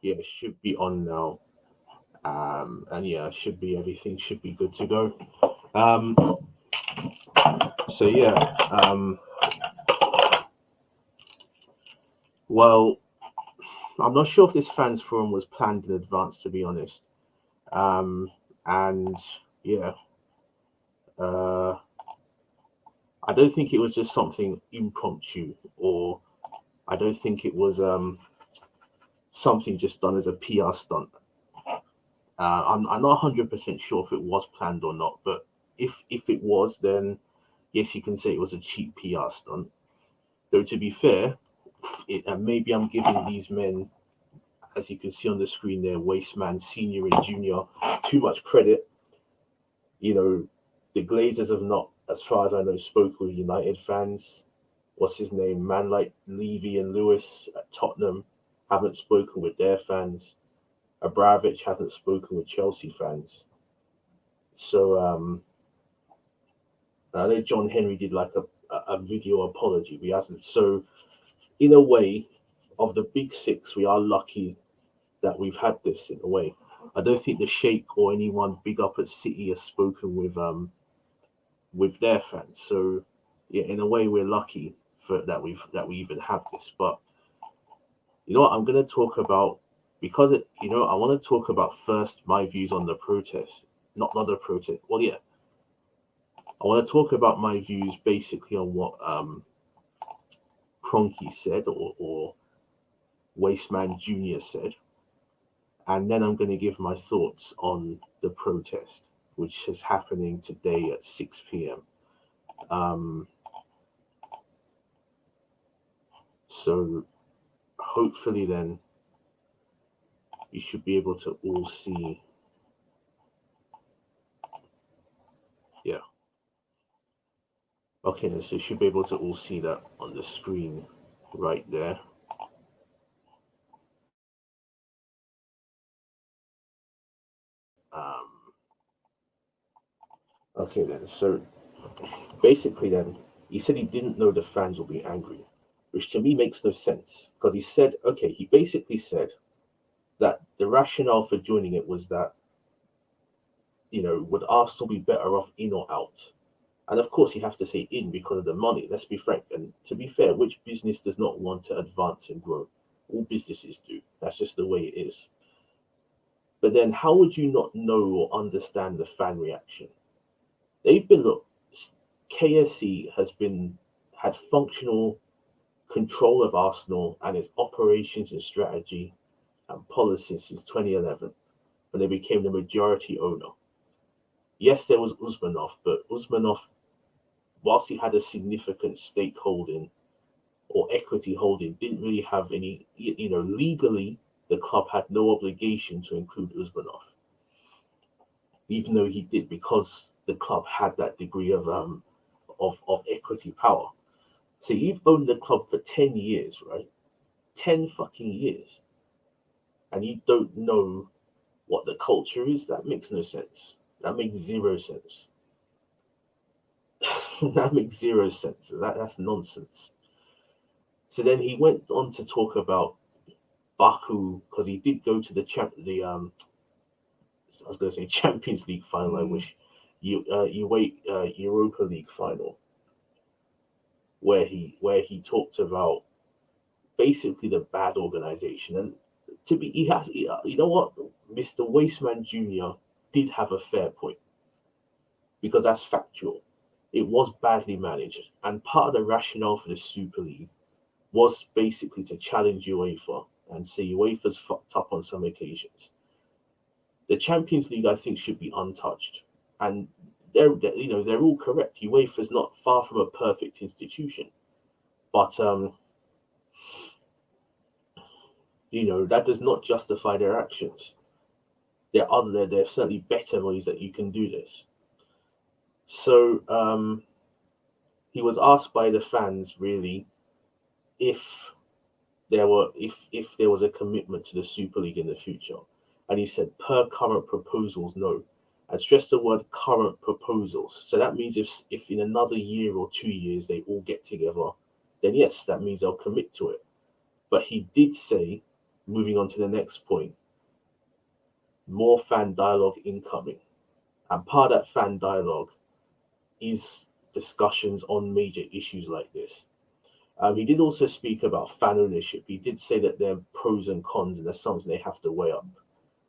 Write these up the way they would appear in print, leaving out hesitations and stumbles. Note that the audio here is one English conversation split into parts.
Yeah, it should be on now. And yeah, everything should be good to go. Um, so yeah, well, I'm not sure if this fans forum was planned in advance, to be honest. Um, and yeah, uh, I don't think it was just something impromptu, or I don't think it was something just done as a PR stunt. I'm not 100% sure if it was planned or not, but if it was, then yes, you can say it was a cheap PR stunt. Though to be fair, and maybe I'm giving these men, as you can see on the screen there, Wasteman Senior and Junior, too much credit. You know, the Glazers have not, as far as I know, spoken with United fans. What's his name? Man like Levy and Lewis at Tottenham haven't spoken with their fans. Abramovich hasn't spoken with Chelsea fans. So I know John Henry did like a video apology, but he hasn't. So in a way, of the big six, we are lucky that we've had this in a way. I don't think the Sheikh or anyone big up at City has spoken with their fans. So yeah, in a way, we're lucky for that we even have this. But you know what, I'm gonna talk about, because I want to talk about first my views on the protest, not the protest. Well, yeah, I want to talk about my views basically on what Cronky said, or Wasteman Junior said, and then I'm going to give my thoughts on the protest, which is happening today at 6 p.m. Um, so hopefully then you should be able to all see. Yeah. Okay, so you should be able to all see that on the screen right there. Um, okay then, so basically then, he said he didn't know the fans will be angry, which to me makes no sense, because he said, okay, he basically said that the rationale for joining it was that, would Arsenal be better off in or out? And of course, you have to say in because of the money. Let's be frank. And to be fair, which business does not want to advance and grow? All businesses do. That's just the way it is. But then, how would you not know or understand the fan reaction? They've been, look, KSE has been had functional control of Arsenal and its operations and strategy and policy since 2011, when they became the majority owner. Yes, there was Usmanov, but Usmanov, whilst he had a significant stake holding or equity holding, didn't really have any, legally, the club had no obligation to include Usmanov, even though he did, because the club had that degree of equity power. So you've owned the club for 10 years, right? 10 fucking years. And you don't know what the culture is? That makes no sense. That makes zero sense. That makes zero sense. That's nonsense. So then he went on to talk about Baku, because he did go to I was going to say Champions League final. I wish Europa League final, where he talked about basically the bad organization. And you know what, Mr. Wasteman Junior did have a fair point, because that's factual. It was badly managed, and part of the rationale for the Super League was basically to challenge UEFA and say UEFA's fucked up on some occasions. The Champions League, I think, should be untouched, and they're all correct. UEFA's not far from a perfect institution, but that does not justify their actions. There are certainly better ways that you can do this. So he was asked by the fans, really, if if there was a commitment to the Super League in the future, and he said per current proposals, no, and stressed the word current proposals. So that means if in another year or 2 years they all get together, then yes, that means they'll commit to it. But he did say moving on to the next point, more fan dialogue incoming. And part of that fan dialogue is discussions on major issues like this. He did also speak about fan ownership. He did say that there are pros and cons and there's something they have to weigh up.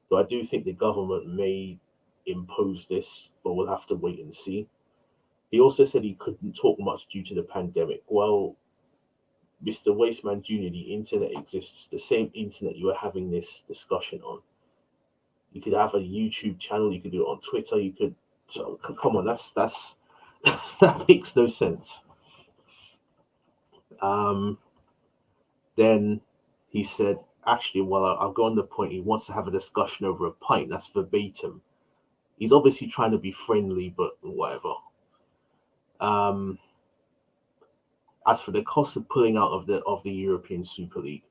So I do think the government may impose this, but we'll have to wait and see. He also said he couldn't talk much due to the pandemic. Well, Mr. Wasteman Jr., the internet exists, the same internet you are having this discussion on. You could have a YouTube channel, you could do it on Twitter, you could, so come on, that's that makes no sense. Then he said, actually, well, I'll go on the point, he wants to have a discussion over a pint, that's verbatim. He's obviously trying to be friendly, but whatever. As for the cost of pulling out of the European Super League,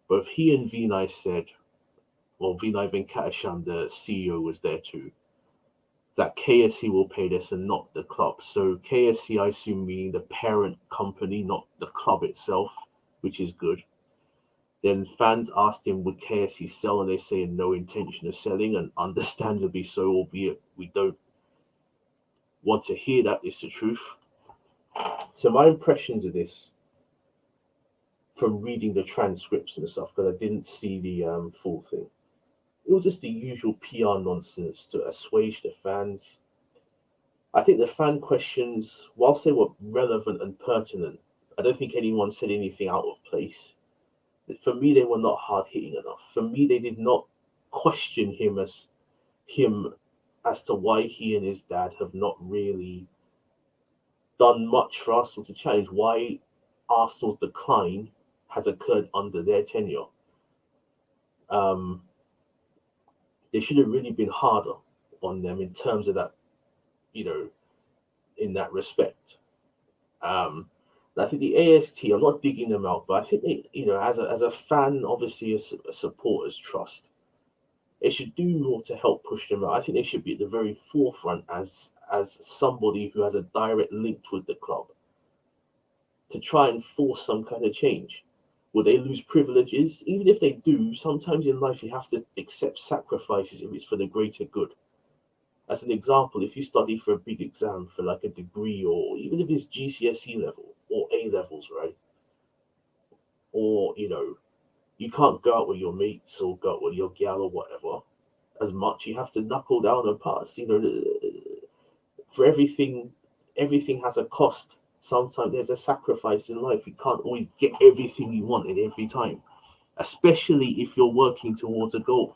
both he and Vinay said, well, Vinay Venkatesham, the CEO, was there too, that KSE will pay this and not the club. So KSE, I assume, meaning the parent company, not the club itself, which is good. Then fans asked him, would KSE sell? And they say no intention of selling, and understandably so, albeit we don't want to hear that is the truth. So my impressions of this, from reading the transcripts and stuff, because I didn't see the full thing, it was just the usual PR nonsense to assuage the fans. I think the fan questions, whilst they were relevant and pertinent, I don't think anyone said anything out of place. For me, they were not hard-hitting enough. For me, they did not question him as to why he and his dad have not really done much for Arsenal to challenge, why Arsenal's decline has occurred under their tenure. They should have really been harder on them in terms of that, in that respect. I think the AST, I'm not digging them out, but I think they, as a fan, obviously a supporter's trust, they should do more to help push them out. I think they should be at the very forefront as somebody who has a direct link with the club to try and force some kind of change. Will they lose privileges? Even if they do, sometimes in life you have to accept sacrifices if it's for the greater good. As an example, if you study for a big exam for like a degree, or even if it's GCSE level or A levels, right? Or, you can't go out with your mates or go out with your gal or whatever as much. You have to knuckle down and pass. For everything has a cost. Sometimes there's a sacrifice in life. You can't always get everything you want at every time, especially if you're working towards a goal.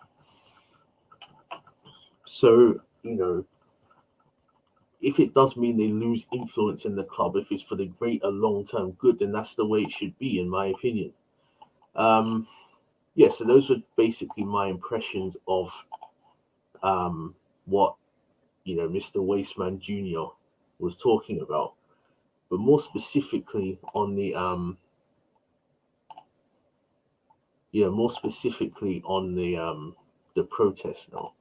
So, if it does mean they lose influence in the club, if it's for the greater long-term good, then that's the way it should be, in my opinion. So those were basically my impressions of what Mr. Wasteman Jr. was talking about, but more specifically on the the protest now.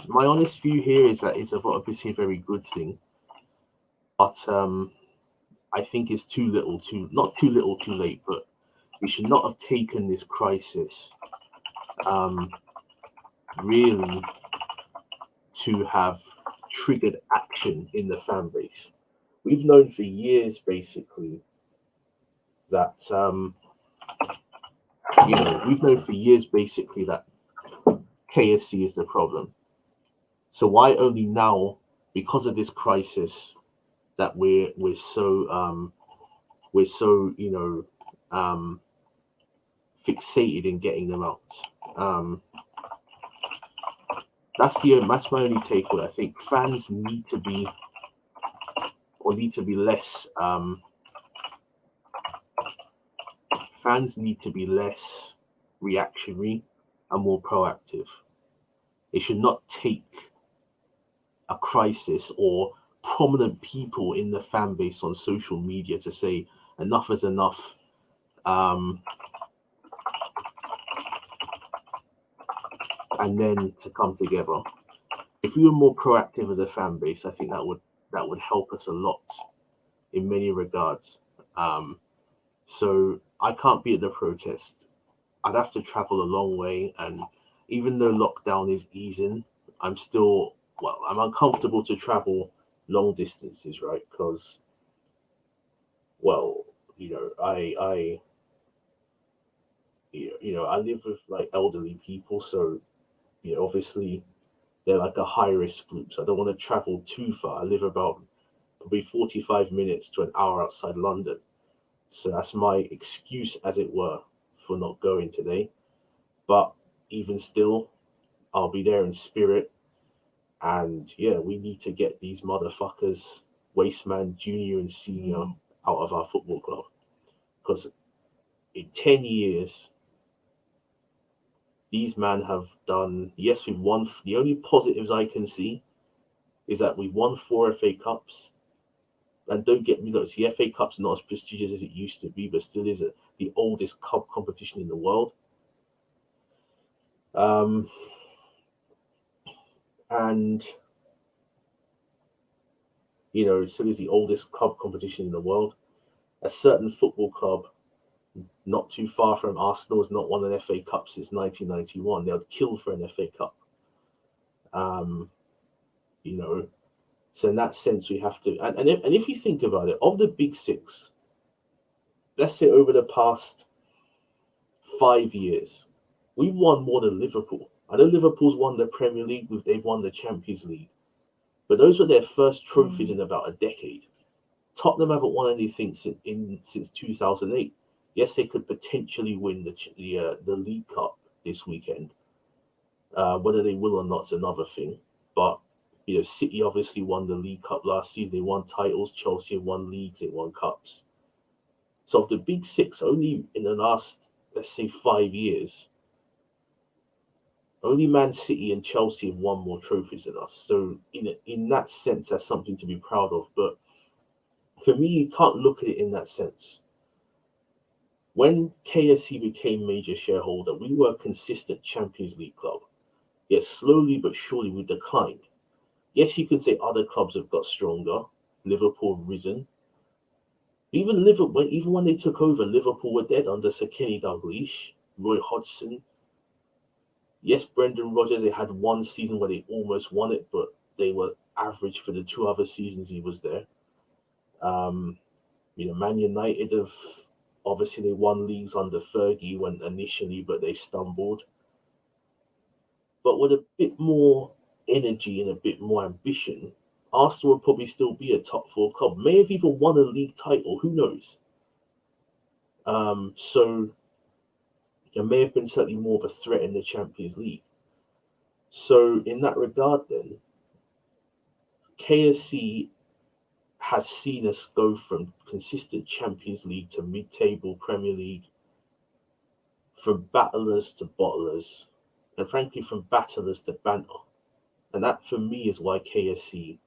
My honest view here is that it's obviously a very good thing, but I think it's not too little too late, but we should not have taken this crisis really to have triggered action in the fan base. We've known for years basically that KSC is the problem. So why only now, because of this crisis, that we're so fixated in getting them out? That's my only take on it. I think fans need to be less reactionary and more proactive. They should not take a crisis or prominent people in the fan base on social media to say enough is enough. And then to come together. If we were more proactive as a fan base, I think that would help us a lot in many regards. So I can't be at the protest. I'd have to travel a long way, and even though lockdown is easing, I'm still, well, I'm uncomfortable to travel long distances, right? Because, well, I I live with like elderly people, so obviously they're like a high risk group, so I don't want to travel too far. I live about probably 45 minutes to an hour outside London, so that's my excuse, as it were, for not going today. But even still, I'll be there in spirit. And yeah, we need to get these motherfuckers, Wasteman Junior and Senior, out of our football club. Because in 10 years, these men have done, yes, we've won. The only positives I can see is that we've won 4 FA Cups. And don't get me wrong, the FA Cup's not as prestigious as it used to be, but still is the oldest cup competition in the world. And still is the oldest club competition in the world. A certain football club not too far from Arsenal has not won an FA Cup since 1991. They would kill for an FA Cup. Um, you know, so in that sense, we have to. And if you think about it, of the big six, let's say over the past 5 years, we've won more than Liverpool. I know Liverpool's won the Premier League, they've won the Champions League, but those were their first trophies in about a decade. Tottenham haven't won anything since 2008. Yes, they could potentially win the League Cup this weekend. Whether they will or not is another thing. But City obviously won the League Cup last season. They won titles. Chelsea won leagues. They won cups. So of the big six, only in the last, let's say, 5 years, only Man City and Chelsea have won more trophies than us. So in that sense, that's something to be proud of. But for me, you can't look at it in that sense. When KSE became major shareholder, we were a consistent Champions League club. Yet slowly but surely we declined. Yes, you can say other clubs have got stronger. Liverpool have risen. Even when they took over, Liverpool were dead under Sir Kenny Dalglish, Roy Hodgson. Yes, Brendan Rodgers, they had one season where they almost won it, but they were average for the 2 other seasons he was there. Man United have obviously they won leagues under Fergie when initially, but they stumbled. But with a bit more energy and a bit more ambition, Arsenal would probably still be a top 4 club. May have even won a league title. Who knows? So there may have been slightly more of a threat in the Champions League. So in that regard, then KSC has seen us go from consistent Champions League to mid-table Premier League, from battlers to bottlers, and frankly from battlers to banter. And that for me is why KSC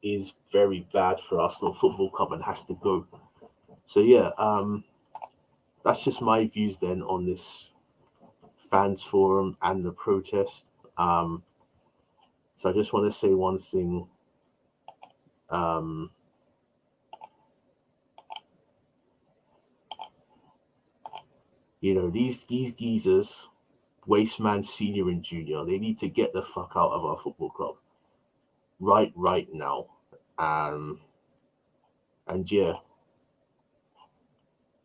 is very bad for Arsenal Football Club and has to go. So yeah, that's just my views then on this fans forum and the protest. So I just want to say one thing. These geezers, Wasteman Senior and Junior, they need to get the fuck out of our football club right now. And yeah,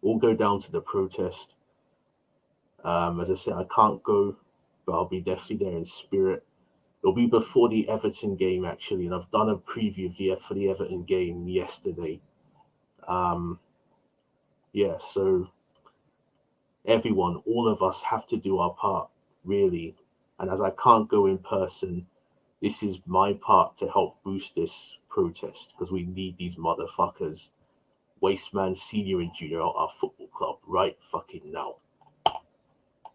we'll go down to the protest. As I said, I can't go, but I'll be definitely there in spirit. It'll be before the Everton game, actually, and I've done a preview for the Everton game yesterday. Yeah, so everyone, all of us have to do our part, really. And as I can't go in person, this is my part to help boost this protest, because we need these motherfuckers, Wasteman Senior and Junior, our football club, right fucking now.